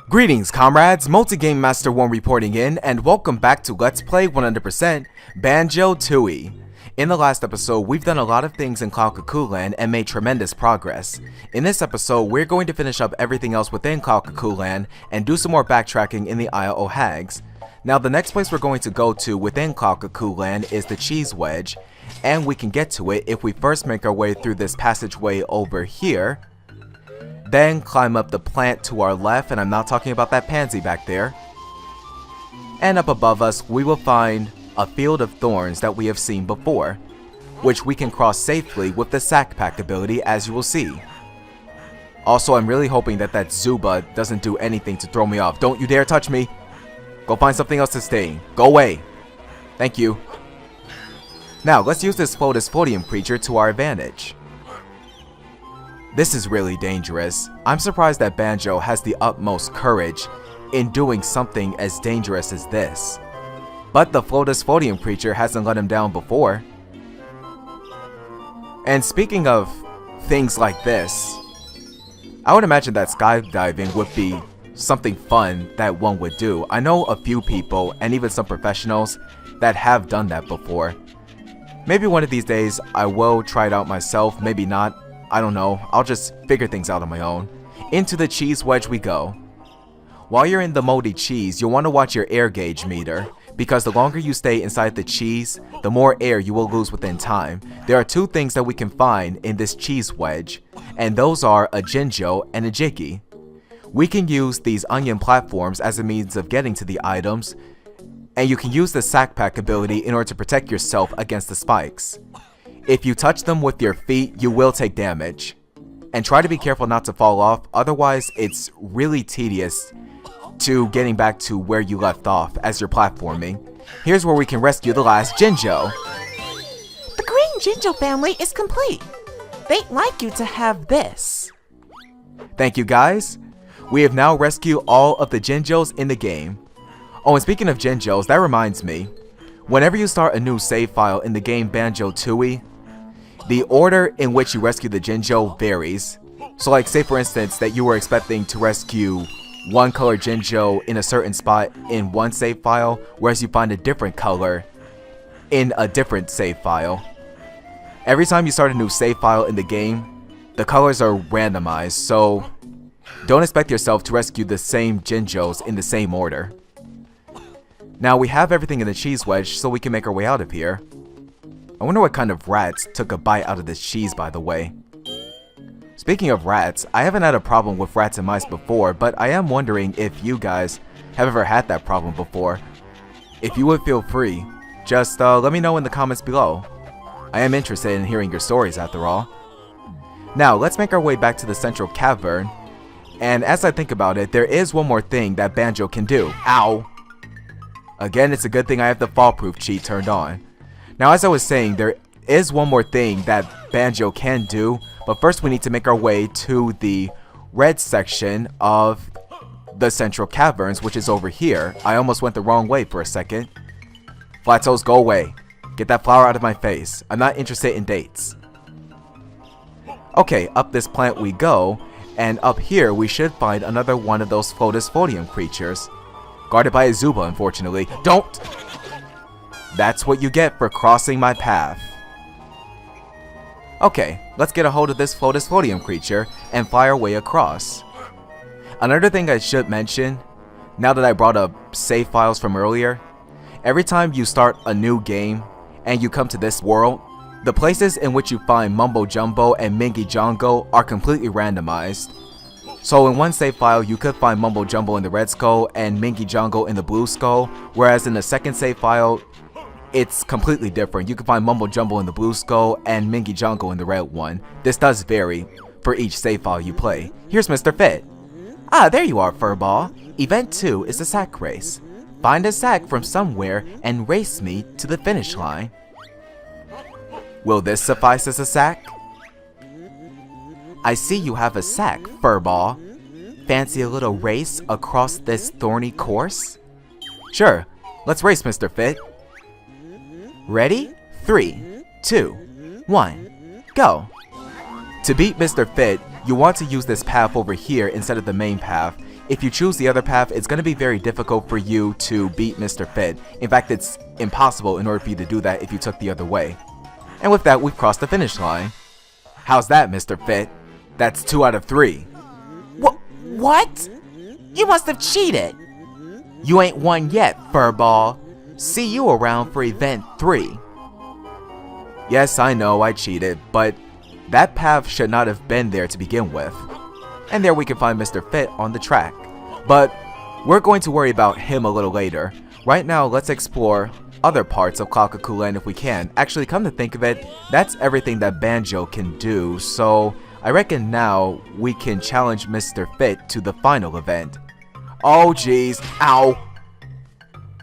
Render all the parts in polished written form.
Greetings comrades, Multi-Game Master 1 reporting in, and welcome back to Let's Play 100% Banjo-Tooie. In the last episode, we've done a lot of things in Cloud Cuckooland and made tremendous progress. In this episode, we're going to finish up everything else within Cloud Cuckooland and do some more backtracking in the Isle O Hags. Now the next place we're going to go to within Cloud Cuckooland is the Cheese Wedge, and we can get to it if we first make our way through this passageway over here. Then climb up the plant to our left, and I'm not talking about that pansy back there. And up above us, we will find a field of thorns that we have seen before, which we can cross safely with the sack pack ability, as you will see. Also, I'm really hoping that Zuba doesn't do anything to throw me off. Don't you dare touch me! Go find something else to stay in. Go away! Thank you. Now, let's use this floatus creature to our advantage. This is really dangerous. I'm surprised that Banjo has the utmost courage in doing something as dangerous as this. But the floatus creature hasn't let him down before. And speaking of things like this, I would imagine that skydiving would be something fun that one would do. I know a few people, and even some professionals, that have done that before. Maybe one of these days I will try it out myself, maybe not. I don't know, I'll just figure things out on my own. Into the cheese wedge we go. While you're in the moldy cheese, you'll want to watch your air gauge meter, because the longer you stay inside the cheese, the more air you will lose within time. There are two things that we can find in this cheese wedge, and those are a Jinjo and a Jiggy. We can use these onion platforms as a means of getting to the items, and you can use the sack pack ability in order to protect yourself against the spikes. If you touch them with your feet, you will take damage. And try to be careful not to fall off, otherwise it's really tedious to getting back to where you left off as you're platforming. Here's where we can rescue the last Jinjo. The green Jinjo family is complete. They'd like you to have this. Thank you guys. We have now rescued all of the Jinjos in the game. Oh, and speaking of Jinjos, that reminds me. Whenever you start a new save file in the game Banjo-Tooie, the order in which you rescue the Jinjo varies. So like say for instance that you were expecting to rescue one color Jinjo in a certain spot in one save file, whereas you find a different color in a different save file. Every time you start a new save file in the game, the colors are randomized, so don't expect yourself to rescue the same Jinjos in the same order. Now we have everything in the cheese wedge, so we can make our way out of here. I wonder what kind of rats took a bite out of this cheese, by the way. Speaking of rats, I haven't had a problem with rats and mice before, but I am wondering if you guys have ever had that problem before. If you would feel free, just let me know in the comments below. I am interested in hearing your stories after all. Now, let's make our way back to the central cavern. And as I think about it, there is one more thing that Banjo can do. Ow! Again, it's a good thing I have the fall proof cheat turned on. Now, as I was saying, there is one more thing that Banjo can do, but first we need to make our way to the red section of the central caverns, which is over here. I almost went the wrong way for a second. Flatos, go away. Get that flower out of my face. I'm not interested in dates. Okay, up this plant we go, and up here we should find another one of those floatus creatures. Guarded by a Zuba, unfortunately. Don't! That's what you get for crossing my path. Okay, let's get a hold of this floatus creature and fly our way across. Another thing I should mention, now that I brought up save files from earlier, every time you start a new game and you come to this world, the places in which you find Mumbo Jumbo and Mingy Jongo are completely randomized. So in one save file, you could find Mumbo Jumbo in the red skull and Mingy Jongo in the blue skull, whereas in the second save file, it's completely different. You can find Mumbo Jumbo in the blue skull and Mingy Jongo in the red one. This does vary for each save file you play. Here's Mr. Fit. Ah, there you are, Furball. Event 2 is the sack race. Find a sack from somewhere and race me to the finish line. Will this suffice as a sack? I see you have a sack, Furball. Fancy a little race across this thorny course? Sure, let's race, Mr. Fit. Ready? 3, 2, 1, go! To beat Mr. Fit, you want to use this path over here instead of the main path. If you choose the other path, it's going to be very difficult for you to beat Mr. Fit. In fact, it's impossible in order for you to do that if you took the other way. And with that, we've crossed the finish line. How's that, Mr. Fit? That's 2 out of 3. What? You must have cheated. You ain't won yet, Furball. See you around for event 3. Yes, I know I cheated, but that path should not have been there to begin with. And there we can find Mr. Fit on the track. But we're going to worry about him a little later. Right now, let's explore other parts of Cloud Cuckooland if we can. Actually, come to think of it, that's everything that Banjo can do, so I reckon now we can challenge Mr. Fit to the final event. Oh jeez, ow!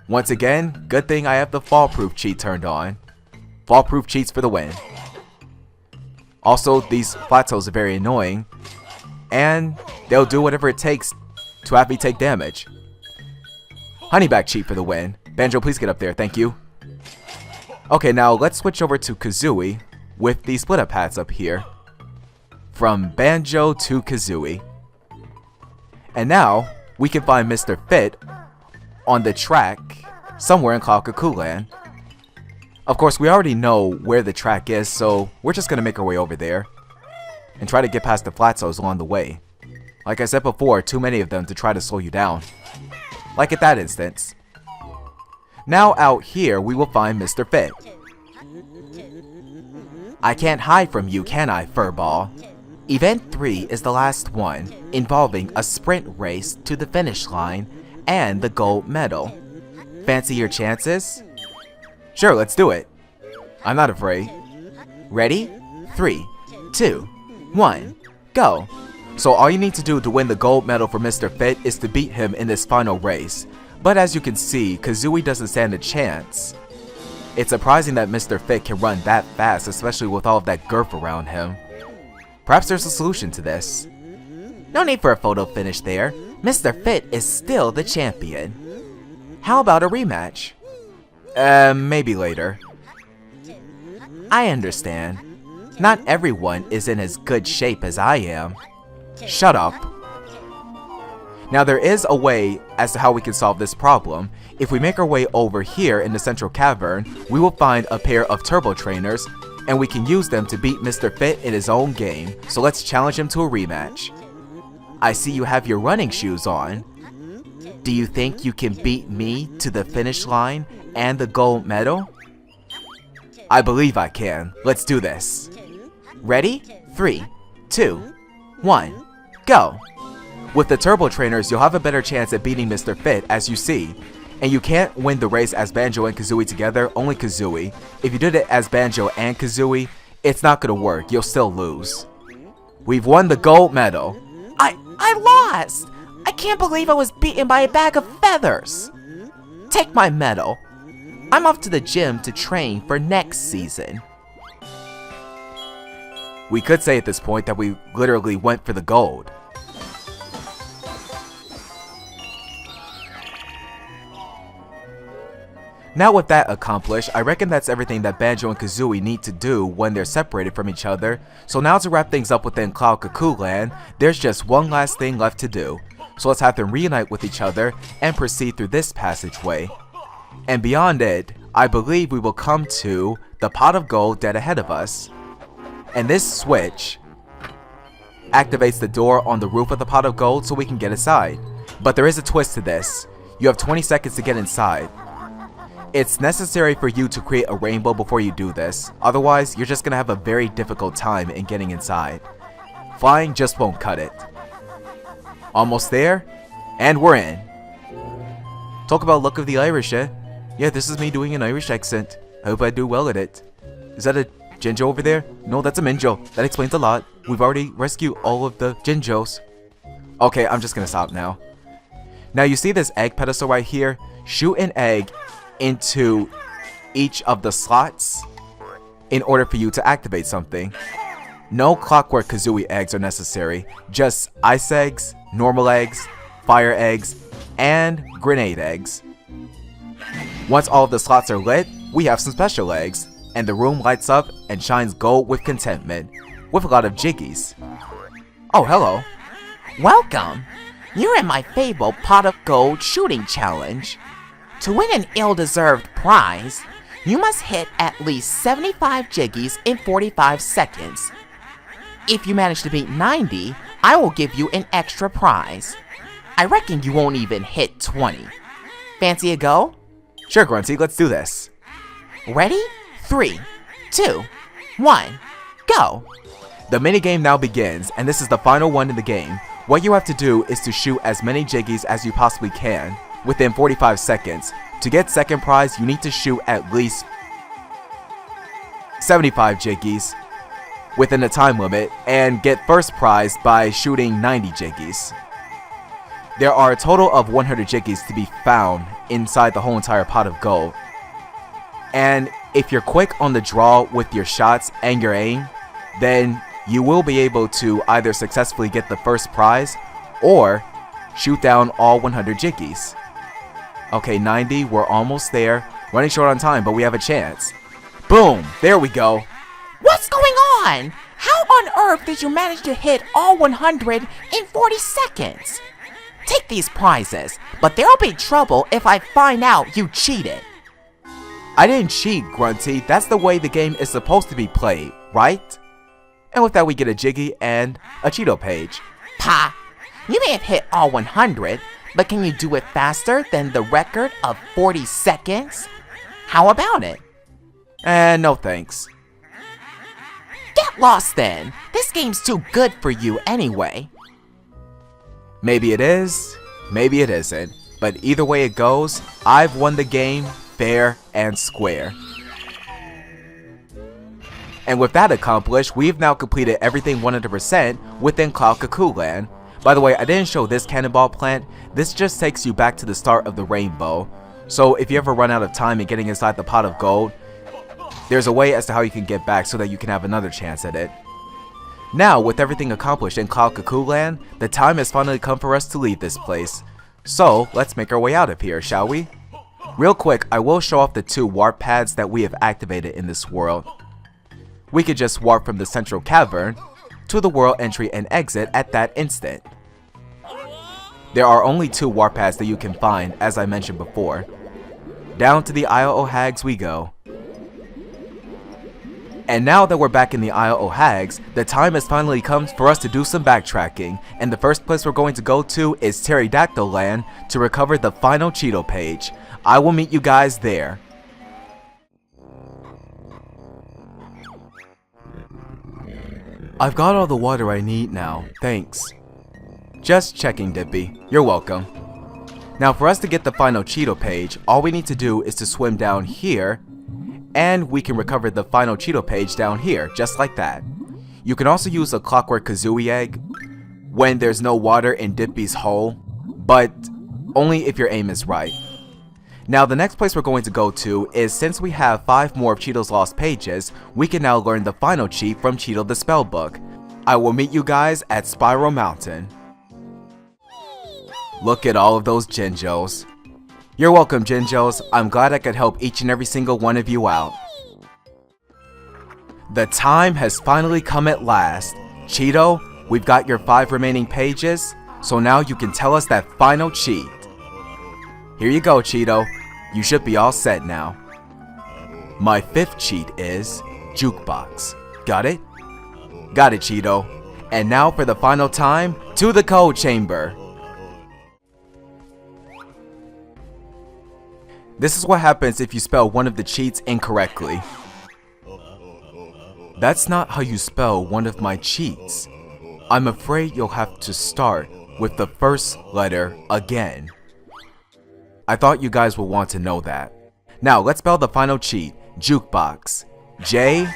Once again, good thing I have the fall-proof cheat turned on. Fall-proof cheats for the win. Also, these plateaus are very annoying, and they'll do whatever it takes to have me take damage. Honeyback cheat for the win. Banjo, please get up there, thank you. Okay, now let's switch over to Kazooie with the split-up paths up here. From Banjo to Kazooie. And now, we can find Mr. Fit on the track somewhere in Cloud Cuckooland. Of course, we already know where the track is, so we're just going to make our way over there and try to get past the plateaus along the way. Like I said before, too many of them to try to slow you down. Like at that instance. Now out here, we will find Mr. Fit. I can't hide from you, can I, Furball? Event 3 is the last one, involving a sprint race to the finish line and the gold medal. Fancy your chances? Sure, let's do it. I'm not afraid. Ready? 3, 2, 1, go! So all you need to do to win the gold medal for Mr. Fit is to beat him in this final race. But as you can see, Kazooie doesn't stand a chance. It's surprising that Mr. Fit can run that fast, especially with all of that girth around him. Perhaps there's a solution to this. No need for a photo finish there. Mr. Fit is still the champion. How about a rematch? Maybe later. I understand. Not everyone is in as good shape as I am. Shut up. Now there is a way as to how we can solve this problem. If we make our way over here in the central cavern, we will find a pair of turbo trainers, and we can use them to beat Mr. Fit in his own game. So let's challenge him to a rematch. I see you have your running shoes on. Do you think you can beat me to the finish line and the gold medal? I believe I can. Let's do this. Ready? 3, 2, 1, go! With the turbo trainers, you'll have a better chance at beating Mr. Fit, as you see. And you can't win the race as Banjo and Kazooie together, only Kazooie. If you did it as Banjo and Kazooie, it's not gonna work, you'll still lose. We've won the gold medal. I lost! I can't believe I was beaten by a bag of feathers! Take my medal. I'm off to the gym to train for next season. We could say at this point that we literally went for the gold. Now with that accomplished, I reckon that's everything that Banjo and Kazooie need to do when they're separated from each other. So now to wrap things up within Cloud Cuckooland, there's just one last thing left to do. So let's have them reunite with each other and proceed through this passageway. And beyond it, I believe we will come to the pot of gold dead ahead of us. And this switch activates the door on the roof of the pot of gold so we can get inside. But there is a twist to this. You have 20 seconds to get inside. It's necessary for you to create a rainbow before you do this, otherwise you're just gonna have a very difficult time in getting inside. Flying just won't cut it. Almost there, and we're in. Talk about luck of the Irish, eh? Yeah, this is me doing an Irish accent. I hope I do well at it. Is that a Jinjo over there? No, that's a Minjo. That explains a lot. We've already rescued all of the Jinjos. Okay, I'm just gonna stop now. Now you see this egg pedestal right here? Shoot an egg into each of the slots in order for you to activate something. No Clockwork Kazooie eggs are necessary, just ice eggs, normal eggs, fire eggs, and grenade eggs. Once all of the slots are lit, we have some special eggs, and the room lights up and shines gold with contentment, with a lot of jiggies. Oh, hello. Welcome! You're in my fabled Pot of Gold shooting challenge. To win an ill-deserved prize, you must hit at least 75 jiggies in 45 seconds. If you manage to beat 90, I will give you an extra prize. I reckon you won't even hit 20. Fancy a go? Sure, Grunty, let's do this. Ready? 3, 2, 1, go! The minigame now begins, and this is the final one in the game. What you have to do is to shoot as many jiggies as you possibly can within 45 seconds. To get second prize, you need to shoot at least 75 jiggies within the time limit, and get first prize by shooting 90 jiggies. There are a total of 100 jiggies to be found inside the whole entire pot of gold. And if you're quick on the draw with your shots and your aim, then you will be able to either successfully get the first prize or shoot down all 100 jiggies. Okay, 90, we're almost there. Running short on time, but we have a chance. Boom! There we go. What's going on? How on earth did you manage to hit all 100 in 40 seconds? Take these prizes, but there'll be trouble if I find out you cheated. I didn't cheat, Grunty. That's the way the game is supposed to be played, right? And with that, we get a jiggy and a Cheeto page. Pa, you may have hit all 100, but can you do it faster than the record of 40 seconds? How about it? And no thanks. Get lost then. This game's too good for you anyway. Maybe it is, maybe it isn't. But either way it goes, I've won the game fair and square. And with that accomplished, we've now completed everything 100% within Cloud Cuckooland. By the way, I didn't show this cannonball plant. This just takes you back to the start of the rainbow. So if you ever run out of time in getting inside the pot of gold, there's a way as to how you can get back so that you can have another chance at it. Now, with everything accomplished in Cloud Cuckooland, the time has finally come for us to leave this place. So, let's make our way out of here, shall we? Real quick, I will show off the 2 warp pads that we have activated in this world. We could just warp from the central cavern to the world entry and exit at that instant. There are only 2 warp pads that you can find, as I mentioned before. Down to the Isle O Hags we go. And now that we're back in the Isle O Hags, the time has finally come for us to do some backtracking, and the first place we're going to go to is Pterodactyl Land to recover the final Cheeto page. I will meet you guys there. I've got all the water I need now, thanks. Just checking, Dippy. You're welcome. Now for us to get the final Cheeto page, all we need to do is to swim down here, and we can recover the final Cheeto page down here, just like that. You can also use a clockwork Kazooie egg when there's no water in Dippy's hole, but only if your aim is right. Now the next place we're going to go to is, since we have 5 more of Cheeto's lost pages, we can now learn the final cheat from Cheeto the Spellbook. I will meet you guys at Spiral Mountain. Look at all of those Jinjos. You're welcome, Jinjos. I'm glad I could help each and every single one of you out. The time has finally come at last. Cheeto, we've got your 5 remaining pages, so now you can tell us that final cheat. Here you go, Cheeto. You should be all set now. My 5th cheat is Jukebox. Got it? Got it, Cheeto. And now for the final time, to the code chamber. This is what happens if you spell one of the cheats incorrectly. That's not how you spell one of my cheats. I'm afraid you'll have to start with the first letter again. I thought you guys would want to know that. Now let's spell the final cheat, Jukebox. J-U-K-E-B.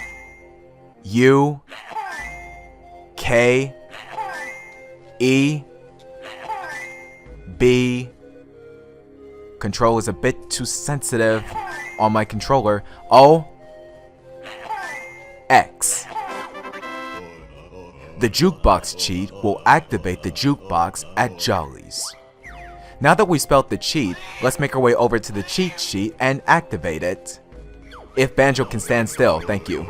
Control is a bit too sensitive on my controller. O-X. The Jukebox cheat will activate the Jukebox at Jolly's. Now that we spelled the cheat, let's make our way over to the cheat sheet and activate it. If Banjo can stand still, thank you.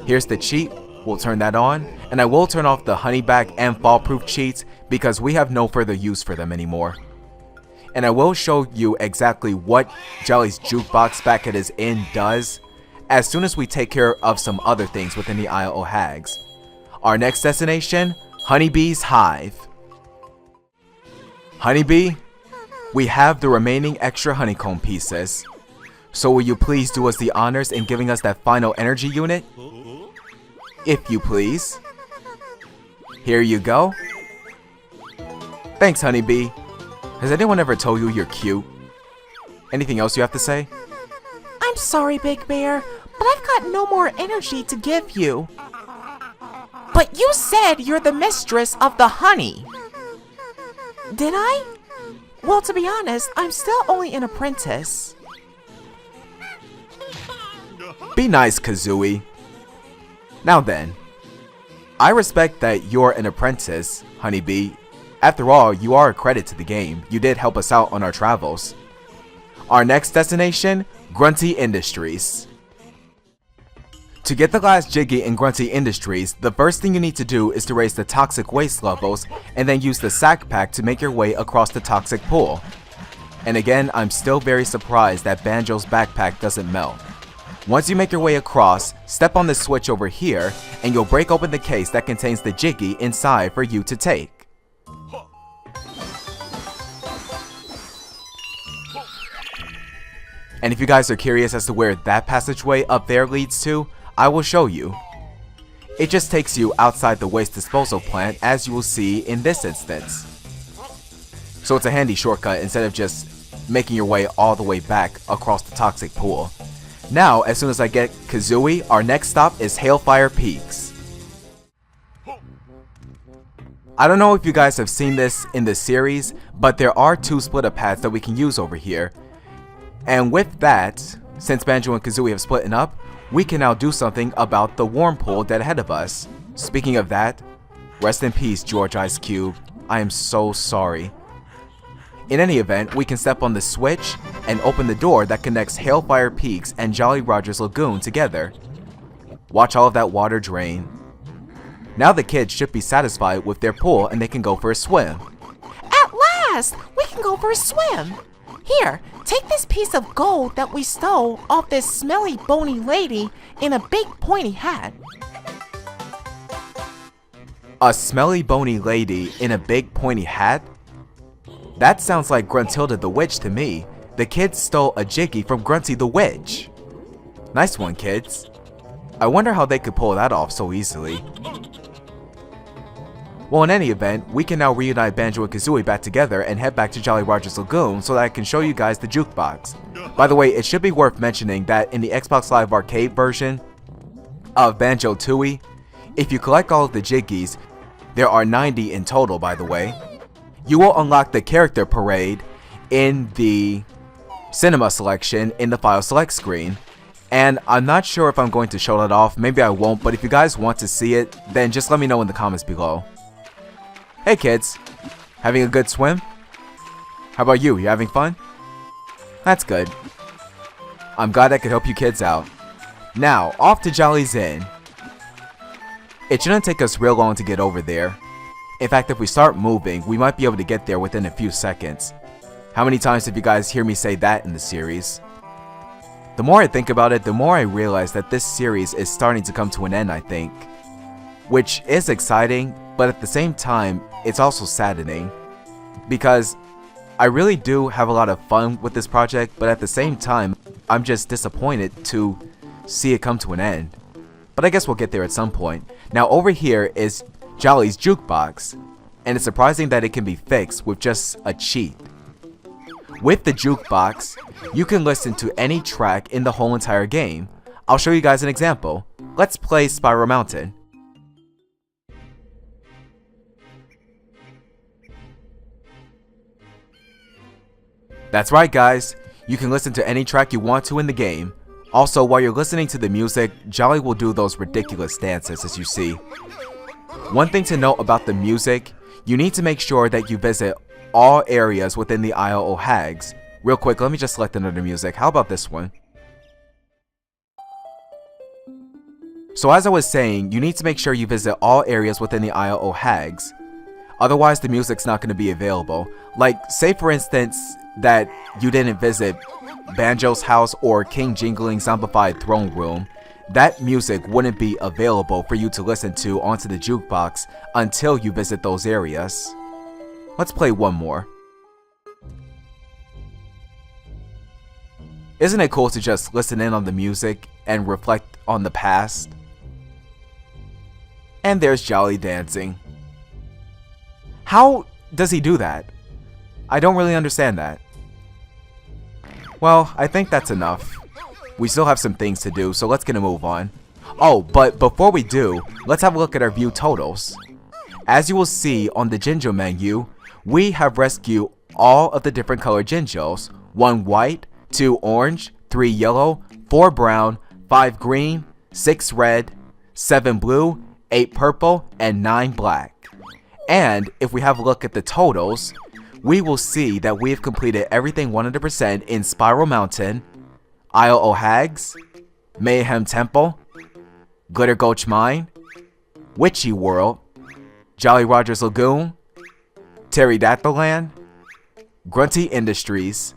Here's the cheat. We'll turn that on, and I will turn off the honeyback and fall-proof cheats because we have no further use for them anymore. And I will show you exactly what Jelly's Jukebox back at his inn does as soon as we take care of some other things within the Isle O Hags. Our next destination, Honeybee's Hive. Honeybee, we have the remaining extra honeycomb pieces. So will you please do us the honors in giving us that final energy unit? If you please. Here you go. Thanks, Honeybee. Has anyone ever told you you're cute? Anything else you have to say? I'm sorry, Big Bear, but I've got no more energy to give you. But you said you're the mistress of the honey. Did I? Well, to be honest, I'm still only an apprentice. Be nice, Kazooie. Now then, I respect that you're an apprentice, Honeybee. After all, you are a credit to the game. You did help us out on our travels. Our next destination, Grunty Industries. To get the last Jiggy in Grunty Industries, the first thing you need to do is to raise the toxic waste levels and then use the sack pack to make your way across the toxic pool. And again, I'm still very surprised that Banjo's backpack doesn't melt. Once you make your way across, step on the switch over here and you'll break open the case that contains the Jiggy inside for you to take. And if you guys are curious as to where that passageway up there leads to, I will show you. It just takes you outside the waste disposal plant, as you will see in this instance. So it's a handy shortcut instead of just making your way all the way back across the toxic pool. Now, as soon as I get Kazooie, our next stop is Hailfire Peaks. I don't know if you guys have seen this in the series, but there are 2 splitter pads that we can use over here. And with that, since Banjo and Kazooie have split up, we can now do something about the warm pool dead ahead of us. Speaking of that, rest in peace, George Ice Cube. I am so sorry. In any event, we can step on the switch and open the door that connects Hailfire Peaks and Jolly Roger's Lagoon together. Watch all of that water drain. Now the kids should be satisfied with their pool and they can go for a swim. At last, we can go for a swim. Here, take this piece of gold that we stole off this smelly bony lady in a big pointy hat. A smelly bony lady in a big pointy hat? That sounds like Gruntilda the Witch to me. The kids stole a Jiggy from Grunty the Witch. Nice one, kids. I wonder how they could pull that off so easily. Well, in any event, we can now reunite Banjo and Kazooie back together and head back to Jolly Roger's Lagoon so that I can show you guys the Jukebox. By the way, it should be worth mentioning that in the Xbox Live Arcade version of Banjo-Tooie, if you collect all of the Jiggies, there are 90 in total by the way, you will unlock the character parade in the cinema selection in the file select screen. And I'm not sure if I'm going to show that off, maybe I won't, but if you guys want to see it, then just let me know in the comments below. Hey kids, having a good swim? How about you? You having fun? That's good. I'm glad I could help you kids out. Now, off to Jolly's Inn. It shouldn't take us real long to get over there. In fact, if we start moving, we might be able to get there within a few seconds. How many times have you guys heard me say that in the series? The more I think about it, the more I realize that this series is starting to come to an end, I think. Which is exciting, but at the same time, it's also saddening. Because I really do have a lot of fun with this project, but at the same time, I'm just disappointed to see it come to an end. But I guess we'll get there at some point. Now over here is Jolly's Jukebox, and it's surprising that it can be fixed with just a cheat. With the Jukebox, you can listen to any track in the whole entire game. I'll show you guys an example. Let's play Spiral Mountain. That's right guys, you can listen to any track you want to in the game. Also, while you're listening to the music, Jolly will do those ridiculous dances as you see. One thing to note about the music, you need to make sure that you visit all areas within the Isle O Hags. Real quick, let me just select another music. How about this one? So as I was saying, you need to make sure you visit all areas within the Isle O Hags. Otherwise, the music's not going to be available. Like, say for instance that you didn't visit Banjo's house or King Jingling's zombified throne room. That music wouldn't be available for you to listen to onto the jukebox until you visit those areas. Let's play one more. Isn't it cool to just listen in on the music and reflect on the past? And there's Jolly dancing. How does he do that? I don't really understand that. Well, I think that's enough. We still have some things to do, so let's get a move on. Oh, but before we do, let's have a look at our view totals. As you will see on the Jinjo menu, we have rescued all of the different colored Jinjos. 1 white, 2 orange, 3 yellow, 4 brown, 5 green, 6 red, 7 blue, 8 purple, and 9 black. And if we have a look at the totals, we will see that we have completed everything 100% in Spiral Mountain, Isle O Hags, Mayhem Temple, Glitter Gulch Mine, Witchy World, Jolly Roger's Lagoon, Pterodactyl Land, Grunty Industries,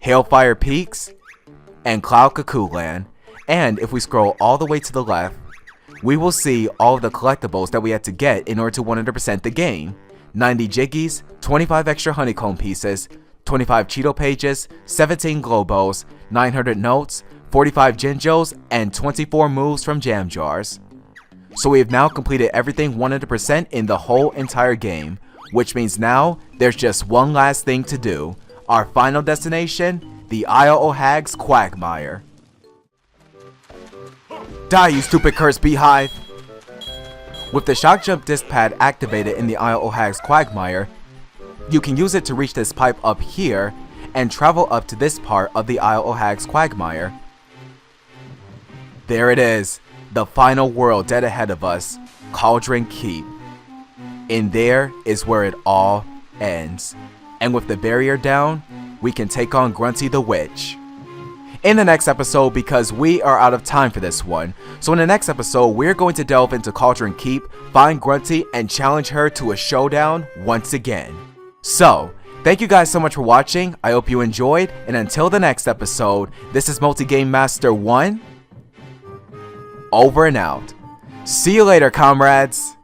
Hailfire Peaks, and Cloud Cuckooland. And if we scroll all the way to the left, we will see all of the collectibles that we had to get in order to 100% the game. 90 Jiggies, 25 extra honeycomb pieces, 25 Cheeto pages, 17 Globos, 900 notes, 45 Jinjos, and 24 moves from Jam Jars. So we have now completed everything 100% in the whole entire game, which means now there's just one last thing to do. Our final destination, the Isle O Hags Quagmire. Die, you stupid cursed beehive! With the shock jump disc pad activated in the Isle O Hags Quagmire, you can use it to reach this pipe up here and travel up to this part of the Isle O Hags Quagmire. There it is, the final world dead ahead of us, Cauldron Keep. In there is where it all ends. And with the barrier down, we can take on Grunty the Witch. In the next episode, because we are out of time for this one, so in the next episode, we're going to delve into Cauldron Keep, find Grunty, and challenge her to a showdown once again. So, thank you guys so much for watching, I hope you enjoyed, and until the next episode, this is Multi-Game Master 1, over and out. See you later, comrades!